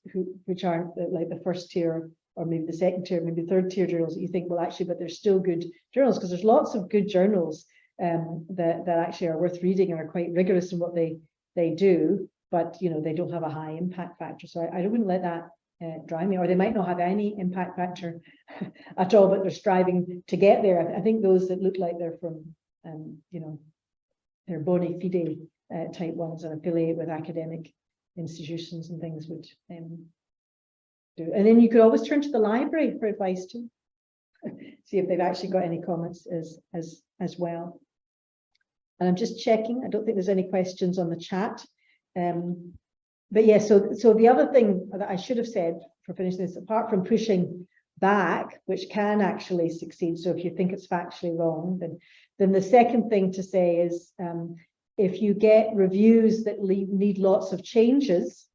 which aren't like the first tier, or maybe the second tier, maybe third tier journals that you think, well, actually, but they're still good journals, because there's lots of good journals that actually are worth reading and are quite rigorous in what they do, but they don't have a high impact factor. So I wouldn't let that drive me, or they might not have any impact factor at all, but they're striving to get there. I think those that look like they're from they're bona fide type ones and affiliate with academic institutions and things would do. And then you could always turn to the library for advice too. See if they've actually got any comments as well. And I'm just checking, I don't think there's any questions on the chat. But yeah, so the other thing that I should have said for finishing this, apart from pushing back, which can actually succeed, so if you think it's factually wrong, then the second thing to say is, if you get reviews that need lots of changes,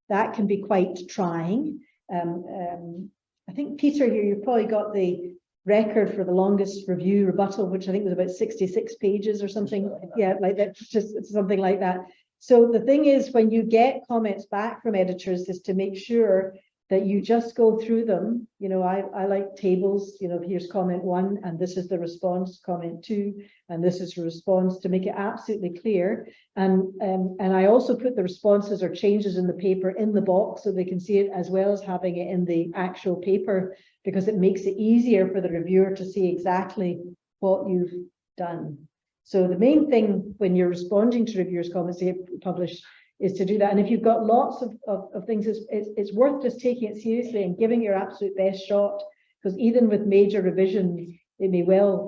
that can be quite trying. I think, Peter, here, you've probably got the record for the longest review rebuttal, which I think was about 66 pages or something. Yeah, like that, just something like that. So the thing is, when you get comments back from editors, is to make sure that you just go through them. I like tables, here's comment 1, and this is the response, comment 2, and this is the response, to make it absolutely clear. And I also put the responses or changes in the paper in the box so they can see it, as well as having it in the actual paper, because it makes it easier for the reviewer to see exactly what you've done. So the main thing when you're responding to reviewers' comments they publish is to do that. And if you've got lots of things, it's worth just taking it seriously and giving your absolute best shot, because even with major revisions, it may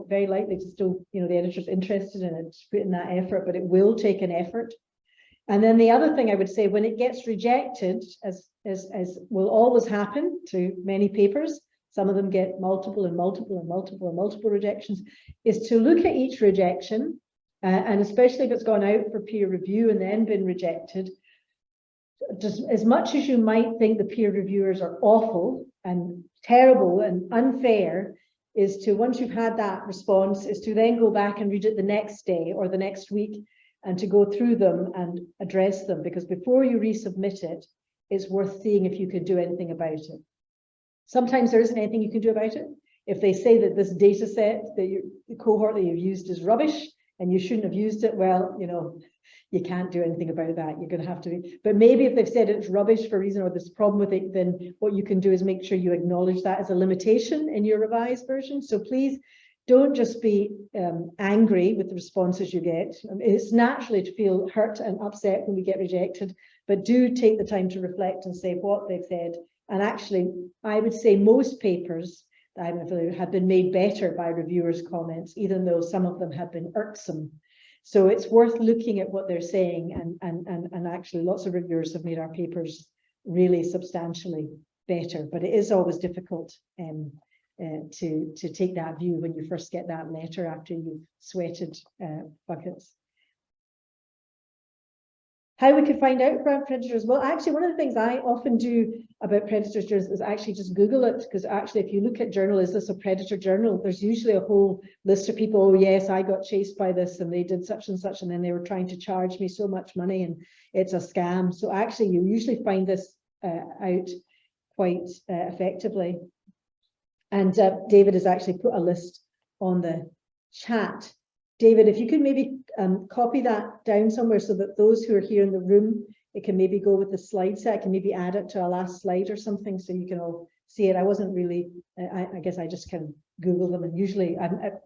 very likely to still, the editor's interested in it, put in that effort, but it will take an effort. And then the other thing I would say, when it gets rejected, as will always happen to many papers, some of them get multiple rejections, is to look at each rejection, and especially if it's gone out for peer review and then been rejected, just as much as you might think the peer reviewers are awful and terrible and unfair, is to, once you've had that response, is to then go back and read it the next day or the next week, and to go through them and address them, because before you resubmit it, it's worth seeing if you can do anything about it. Sometimes there isn't anything you can do about it. If they say that this data set, the cohort that you've used is rubbish and you shouldn't have used it, well, you can't do anything about that. You're going to have to. But maybe if they've said it's rubbish for a reason, or there's a problem with it, then what you can do is make sure you acknowledge that as a limitation in your revised version. So please don't just be angry with the responses you get. It's naturally to feel hurt and upset when we get rejected, but do take the time to reflect and say what they've said. And actually, I would say most papers that I've reviewed have been made better by reviewers' comments, even though some of them have been irksome. So it's worth looking at what they're saying, and actually lots of reviewers have made our papers really substantially better, but it is always difficult to take that view when you first get that letter after you've sweated buckets. How we could find out about predators? Well, actually, one of the things I often do about predators journals is actually just Google it, because actually, if you look at journal, is this a predator journal? There's usually a whole list of people, oh yes, I got chased by this and they did such and such, and then they were trying to charge me so much money and it's a scam. So actually, you usually find this out quite effectively. And David has actually put a list on the chat. David, if you could maybe copy that down somewhere so that those who are here in the room, it can maybe go with the slide set. I can maybe add it to a last slide or something so you can all see it. I wasn't really, I guess I just can Google them, and usually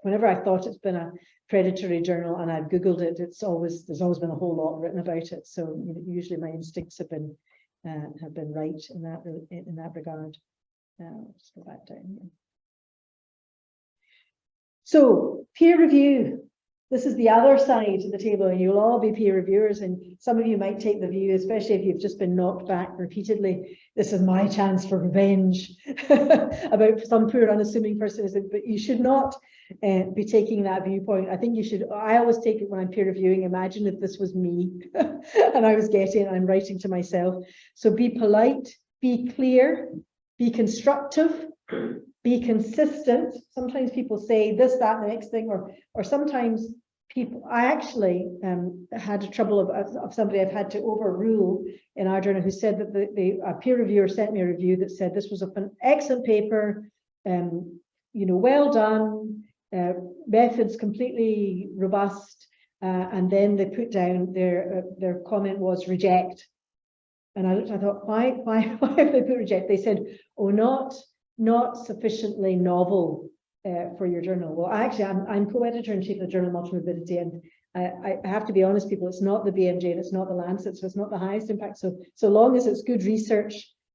whenever I thought it's been a predatory journal and I've Googled it, there's always been a whole lot written about it. So usually my instincts have been right in that regard. I'll just go back down here. So peer review. This is the other side of the table, and you'll all be peer reviewers, and some of you might take the view, especially if you've just been knocked back repeatedly, this is my chance for revenge about some poor unassuming person. But you should not be taking that viewpoint. I think you should, I always take it when I'm peer reviewing, imagine if this was me and I'm writing to myself. So be polite, be clear, be constructive, be consistent. Sometimes people say this, that, and the next thing, or sometimes people, I actually had a trouble of somebody I've had to overrule in our journal who said that a peer reviewer sent me a review that said this was an excellent paper, well done, methods completely robust, and then they put down their comment was reject. And I thought, why have they put reject? They said, oh, not sufficiently novel for your journal. Well, actually, I'm co-editor-in-chief of the Journal of Multimorbidity, and I have to be honest, people, it's not the BMJ and it's not the Lancet, so it's not the highest impact. So long as it's good research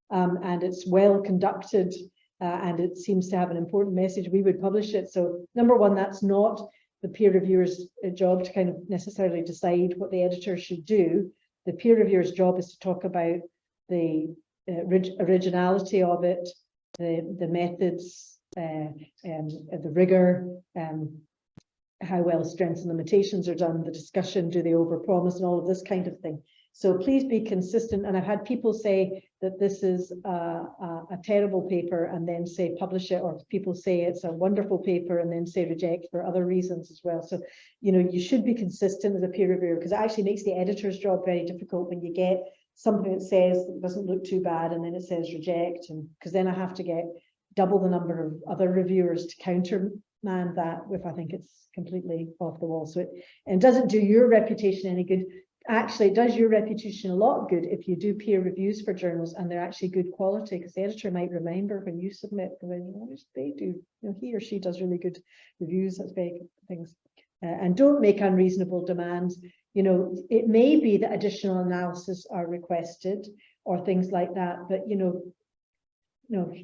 and it's well conducted and it seems to have an important message, we would publish it. So number one, that's not the peer reviewer's job to kind of necessarily decide what the editor should do. The peer reviewer's job is to talk about the originality of it, the methods, the rigor, how well strengths and limitations are done, the discussion, do they overpromise, and all of this kind of thing. So please be consistent. And I've had people say that this is a terrible paper and then say publish it, or people say it's a wonderful paper and then say reject for other reasons as well. So, you should be consistent as a peer reviewer, because it actually makes the editor's job very difficult when you get something that says it doesn't look too bad and then it says reject, and because then I have to get double the number of other reviewers to countermand that if I think it's completely off the wall. So it doesn't do your reputation any good. Actually, it does your reputation a lot good if you do peer reviews for journals and they're actually good quality, because the editor might remember when you submit, they do, he or she does really good reviews. That's very good things. And don't make unreasonable demands. It may be that additional analysis are requested or things like that, but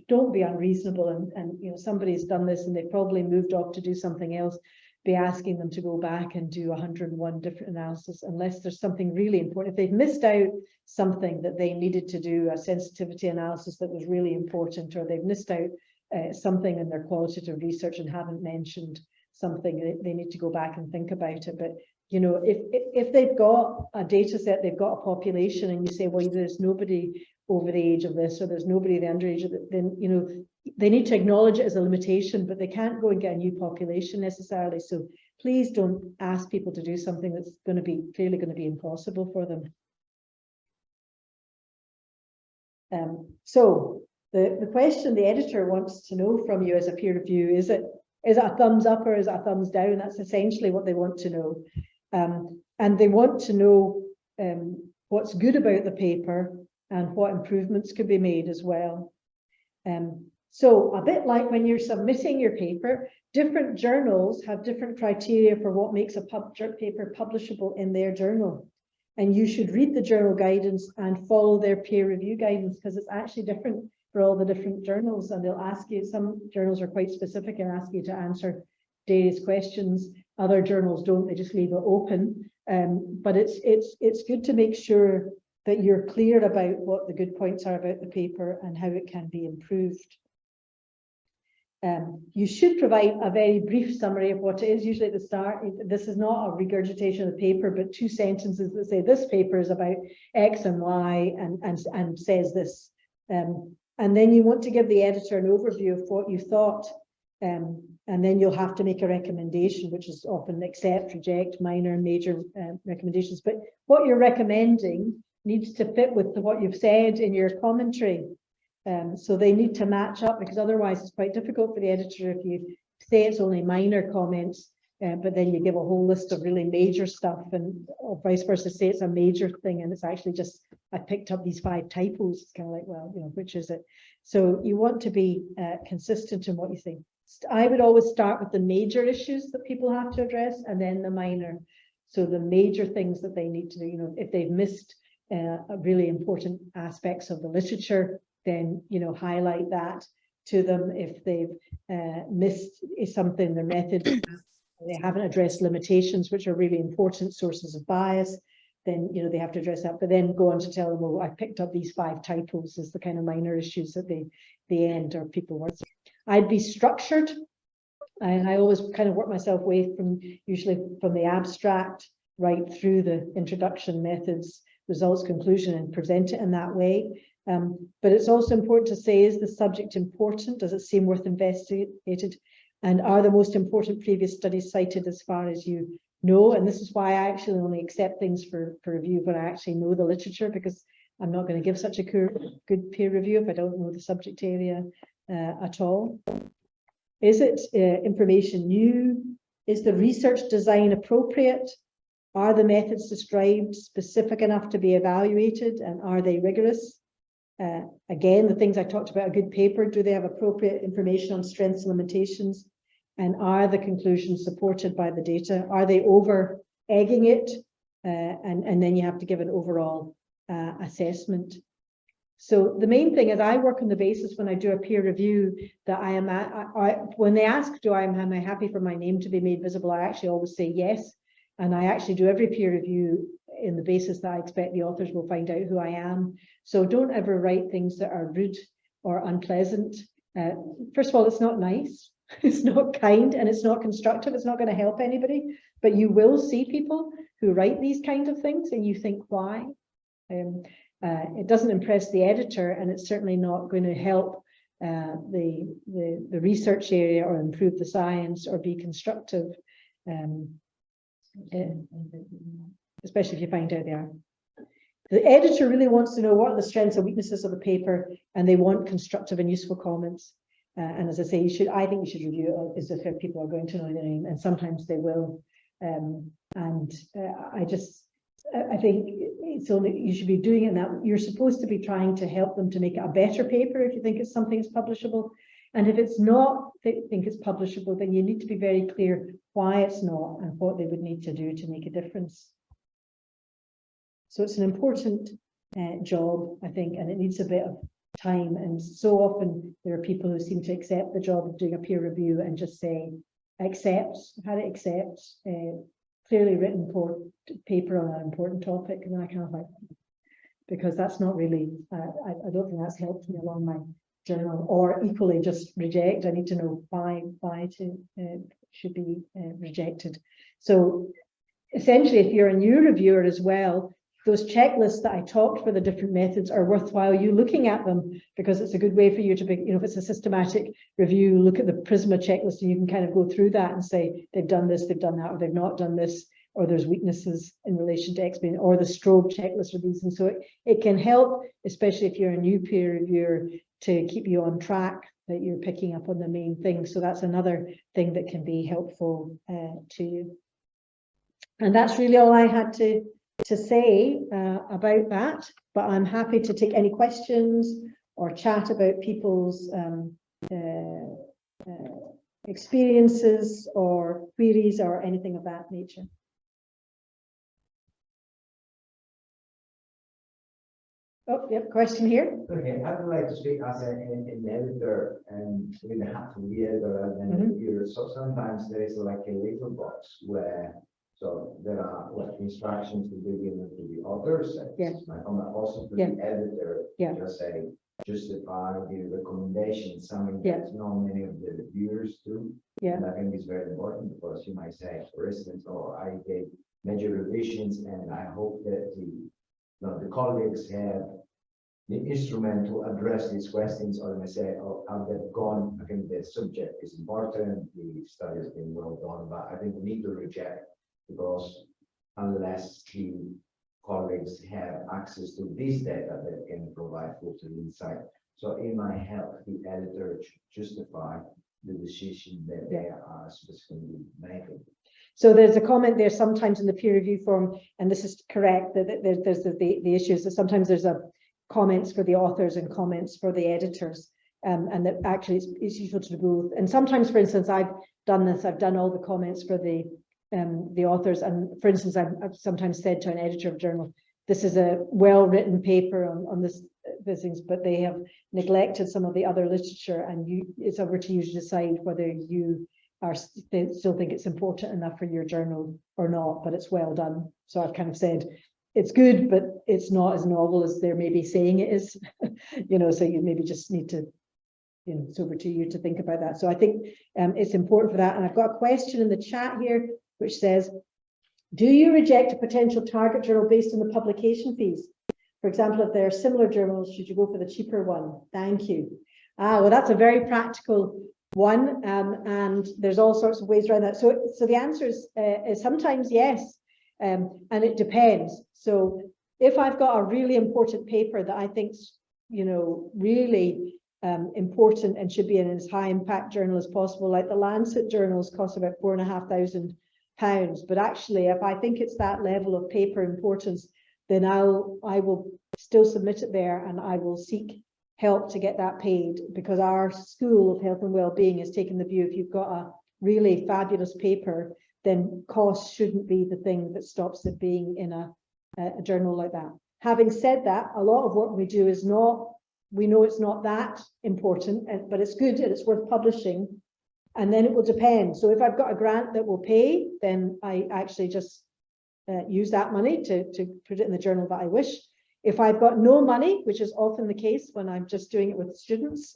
don't be unreasonable, and somebody's done this and they've probably moved off to do something else. Be asking them to go back and do 101 different analysis unless there's something really important. If they've missed out something that they needed to do, a sensitivity analysis that was really important, or they've missed out something in their qualitative research and haven't mentioned something, they need to go back and think about it. But if they've got a data set, they've got a population, and you say, well, there's nobody over the age of this, or there's nobody the underage of it, then they need to acknowledge it as a limitation, but they can't go and get a new population necessarily. So please don't ask people to do something that's clearly going to be impossible for them. So the question the editor wants to know from you as a peer review, is it a thumbs up or is it a thumbs down? That's essentially what they want to know. And they want to know what's good about the paper and what improvements could be made as well. So a bit like when you're submitting your paper, different journals have different criteria for what makes a paper publishable in their journal. And you should read the journal guidance and follow their peer review guidance, because it's actually different for all the different journals. And they'll ask you, some journals are quite specific and ask you to answer various questions. Other journals don't, they just leave it open. But it's good to make sure that you're clear about what the good points are about the paper and how it can be improved. You should provide a very brief summary of what it is. Usually at the start, this is not a regurgitation of the paper, but 2 sentences that say this paper is about X and Y and says this. And then you want to give the editor an overview of what you thought. And then you'll have to make a recommendation, which is often accept, reject, minor, major recommendations. But what you're recommending needs to fit with what you've said in your commentary. So they need to match up, because otherwise it's quite difficult for the editor if you say it's only minor comments, but then you give a whole list of really major stuff, and or vice versa, say it's a major thing and it's actually just, I picked up these 5 typos. It's kind of like, well, you know, which is it? So you want to be consistent in what you say. I would always start with the major issues that people have to address and then the minor. So the major things that they need to do, you know, if they've missed really important aspects of the literature, then, you know, highlight that to them. If they've missed something, their method, they haven't addressed limitations, which are really important sources of bias, then, you know, they have to address that. But then go on to tell them, well, I picked up these 5 typos as the kind of minor issues at the end, or people work. I'd be structured, and I always kind of work myself away from, usually from the abstract right through the introduction, methods, results, conclusion, and present it in that way. But it's also important to say, is the subject important? Does it seem worth investigated? And are the most important previous studies cited as far as you know? And this is why I actually only accept things for review when I actually know the literature, because I'm not going to give such a good peer review if I don't know the subject area at all. Is it information new? Is the research design appropriate? Are the methods described specific enough to be evaluated, and are they rigorous? Again, the things I talked about, a good paper, do they have appropriate information on strengths and limitations? And are the conclusions supported by the data? Are they over egging it? And then you have to give an overall assessment. So the main thing is, I work on the basis when I do a peer review that I am when they ask, am I happy for my name to be made visible, I actually always say yes. And I actually do every peer review in the basis that I expect the authors will find out who I am. So don't ever write things that are rude or unpleasant. First of all, it's not nice, it's not kind, and it's not constructive. It's not going to help anybody. But you will see people who write these kinds of things and you think, why? It doesn't impress the editor, and it's certainly not going to help the research area or improve the science or be constructive. Especially if you find out they are. The editor really wants to know what are the strengths and weaknesses of the paper, and they want constructive and useful comments. And as I say, I think you should review it as if people are going to know their name, and sometimes they will. I think it's only, you should be doing it now. You're supposed to be trying to help them to make it a better paper if you think it's something that's publishable. And if it's not, they think it's publishable, then you need to be very clear why it's not and what they would need to do to make a difference. So it's an important job, I think, and it needs a bit of time. And so often there are people who seem to accept the job of doing a peer review and just say, accept, clearly written paper on an important topic. And I kind of like, because that's not really, I don't think that's helped me along my journal. Or equally just reject. I need to know why should be rejected. So essentially, if you're a new reviewer as well, those checklists that I talked for the different methods are worthwhile you looking at them, because it's a good way for you to be, you know, if it's a systematic review, look at the Prisma checklist and you can kind of go through that and say, they've done this, they've done that, or they've not done this, or there's weaknesses in relation to X, or the Strobe checklist or these. And so it can help, especially if you're a new peer reviewer, to keep you on track, that you're picking up on the main thing. So that's another thing that can be helpful to you. And that's really all I had to say about that, but I'm happy to take any questions or chat about people's experiences or queries or anything of that nature. Oh, yep, question here. Okay, I would like to speak as an editor, and with the hat of the editor and the reviewer. So sometimes there is like a little box where, so there are like instructions to be given to the authors, and also to the editor, just say, justify the recommendation, something that not many of the reviewers do. And I think it's very important, because you might say, for instance, oh, I gave major revisions, and I hope that the colleagues have the instrument to address these questions, or they say, oh, how they've gone. I think the subject is important, the study has been well done, but I think we need to reject, because unless the colleagues have access to this data that can provide full insight. So it might help the editor to justify the decision that they are specifically making. So there's a comment there sometimes in the peer review form, and this is correct, that there's the issues that sometimes there's comments for the authors and comments for the editors, and that actually it's useful to do both. And sometimes, for instance, I've done this, I've done all the comments for the authors, and for instance, I've sometimes said to an editor of a journal, this is a well-written paper on this things, but they have neglected some of the other literature, and it's over to you to decide whether you still think it's important enough for your journal or not, but it's well done. So I've kind of said, it's good, but it's not as novel as they're maybe saying it is. So you maybe just need to, it's over to you to think about that. So I think it's important for that. And I've got a question in the chat here, which says, do you reject a potential target journal based on the publication fees? For example, if there are similar journals, should you go for the cheaper one? Thank you. Well, that's a very practical one, and there's all sorts of ways around that. So the answer is sometimes yes, and it depends. So if I've got a really important paper that I think's really important and should be in as high impact journal as possible, like the Lancet journals cost about £4,500, but actually if I think it's that level of paper importance, then I will still submit it there, and I will seek help to get that paid, because our School of Health and Wellbeing has taken the view, if you've got a really fabulous paper, then cost shouldn't be the thing that stops it being in a journal like that. Having said that, a lot of what we do is not, we know it's not that important, but it's good and it's worth publishing, and then it will depend. So if I've got a grant that will pay, then I actually just use that money to put it in the journal that I wish. If I've got no money, which is often the case when I'm just doing it with students,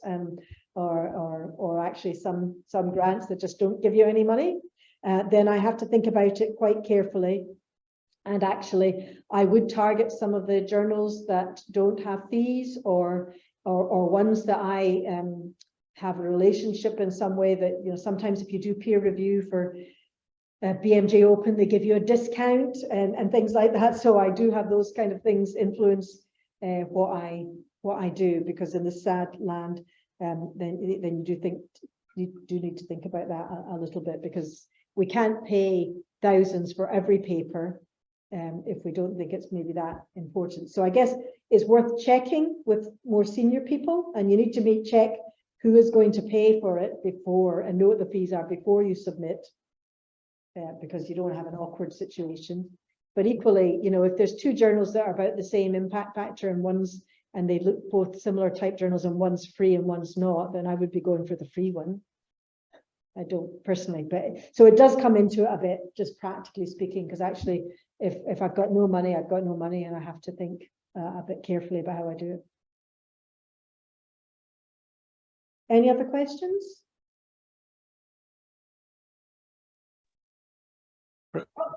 or actually some grants that just don't give you any money, then I have to think about it quite carefully. And actually, I would target some of the journals that don't have fees, or ones that I have a relationship in some way that, sometimes if you do peer review for BMJ Open, they give you a discount and things like that. So I do have those kind of things influence what I do, because in this sad land, then you do need to think about that a little bit, because we can't pay thousands for every paper if we don't think it's maybe that important. So I guess it's worth checking with more senior people, and you need to check who is going to pay for it before, and know what the fees are before you submit. Because you don't have an awkward situation. But equally, if there's two journals that are about the same impact factor, and they look both similar type journals, and one's free and one's not, then I would be going for the free one. I don't personally, but so it does come into it a bit, just practically speaking, because actually if I've got no money, I've got no money, and I have to think a bit carefully about how I do it. Any other questions?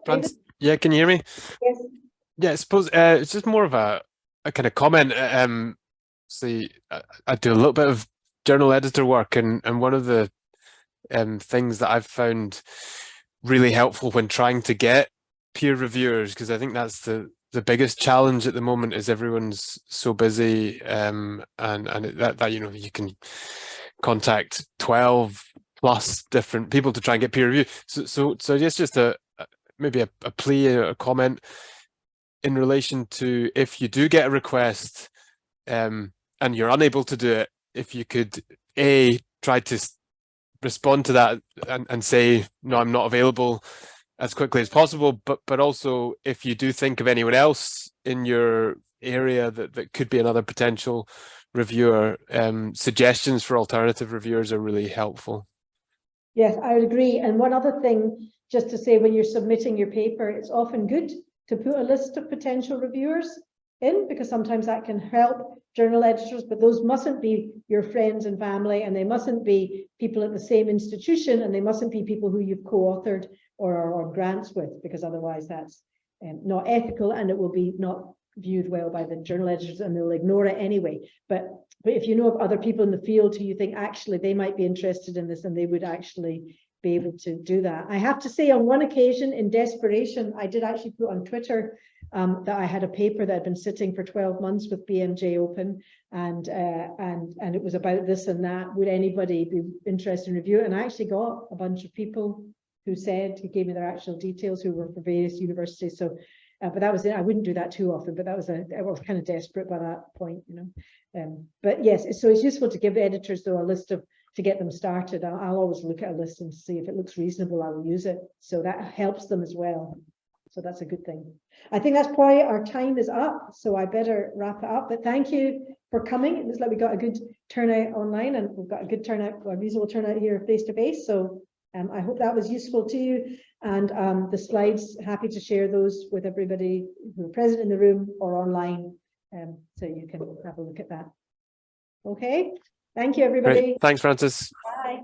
Francis, yeah, can you hear me? Yes. Yeah, I suppose it's just more of a kind of comment. See, I do a little bit of journal editor work, and one of the things that I've found really helpful when trying to get peer reviewers, because I think that's the biggest challenge at the moment, is everyone's so busy, and that you can contact 12 plus different people to try and get peer review. So it's just maybe a plea, a comment in relation to, if you do get a request and you're unable to do it, if you could try to respond to that and say, no, I'm not available as quickly as possible, but also if you do think of anyone else in your area that could be another potential reviewer, suggestions for alternative reviewers are really helpful. Yes, I would agree. And one other thing, just to say, when you're submitting your paper, it's often good to put a list of potential reviewers in, because sometimes that can help journal editors, but those mustn't be your friends and family, and they mustn't be people at the same institution, and they mustn't be people who you've co-authored or are on grants with, because otherwise that's not ethical, and it will be not viewed well by the journal editors, and they'll ignore it anyway. But if you know of other people in the field who you think actually they might be interested in this and they would actually be able to do that. I have to say, on one occasion, in desperation, I did actually put on Twitter that I had a paper that had been sitting for 12 months with BMJ Open, and it was about this and that. Would anybody be interested in review it? And I actually got a bunch of people who said, who gave me their actual details, who were from various universities. So, but that was it. I wouldn't do that too often, but that was I was kind of desperate by that point, you know. But yes, so it's useful to give editors though a list of, to get them started. I'll always look at a list and see if it looks reasonable, I'll use it. So that helps them as well. So that's a good thing. I think that's probably our time is up, so I better wrap it up. But thank you for coming. It looks like we got a good turnout online, and we've got a good turnout, a reasonable turnout here face to face. So I hope that was useful to you. And the slides, happy to share those with everybody who are present in the room or online, so you can have a look at that. Okay. Thank you, everybody. Great. Thanks, Frances. Bye.